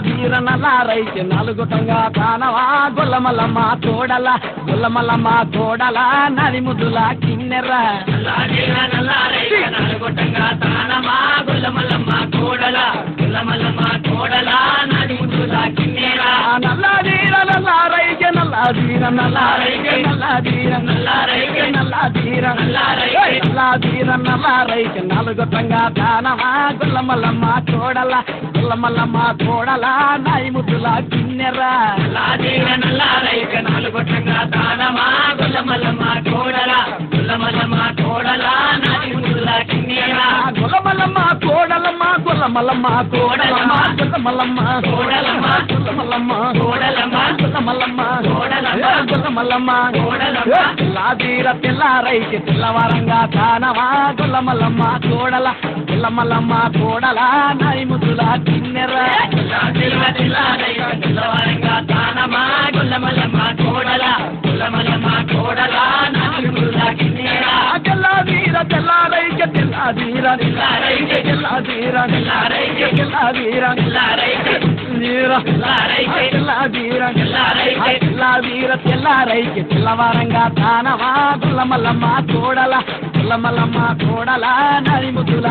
వీర నల్లారైకి నలుగుతంగా కానవా గొల్లమల్లమ్మ కోడల గొల్లమల్లమ్మ కోడల నది ముద్దుల కిన్నెర నలుగొట్టంగా తానమా గొల్లమల్లమ్మ కోడల గొల్లమల్లమ్మ కోడల నది ముద్దుల కిన్నెర నల్లాదీర నల్లారైకి నల్లాదీర నల్లారైకి నల్లాదీర నల్లారైకి నల్లాదీర నల్లాదీర నల్లారైకి నలుగుతంగా కానవా గొల్లమల్లమ్మ కోడల గొల్లమల్లమ్మ కోడల నది ముద్దుల కిన్నెర నల్లారైకి నలుగొట్టంగా తానమా గొల్లమల్లమ్మ కోడల గొల్లమల్లమ్మ కోడల నది ముద్దుల కిన్నెర గొల్లమల్లమ్మ కోడలమ్మ గొల్లమల్లమ్మ కోడలమ్మ గొల్లమల్లమ్మ కోడలమ్మ గొల్లమల్లమ్మ కోడలమ్మ గొల్లమల్లమ్మ కోడలమ్మ గొల్లమల్లమ్మ కోడలమ్మ లాదీర తెల్లారైకి తెల్లవారంగా కానవా గొల్లమల్లమ్మ కోడల గొల్లమల్లమ్మ కోడల నై ముద్దుల కిన్నెర తెల్లవారంగా తానమా గొల్లమల్లమ్మ కోడల గొల్లమల్లమ్మ కోడల నది ముద్దుల కిన్నెర తెల్లాదీర తెల్లారైకి తెల్లాదీర తెల్లారైకి తెల్లాదీర తెల్లారైకి తెల్లాదీర తెల్లారైకి తెల్లాదీర తెల్లారైకి తెల్లవారంగా తానవా గొల్లమల్లమ్మ కోడల గొల్లమల్లమ్మ కోడల నది ముద్దుల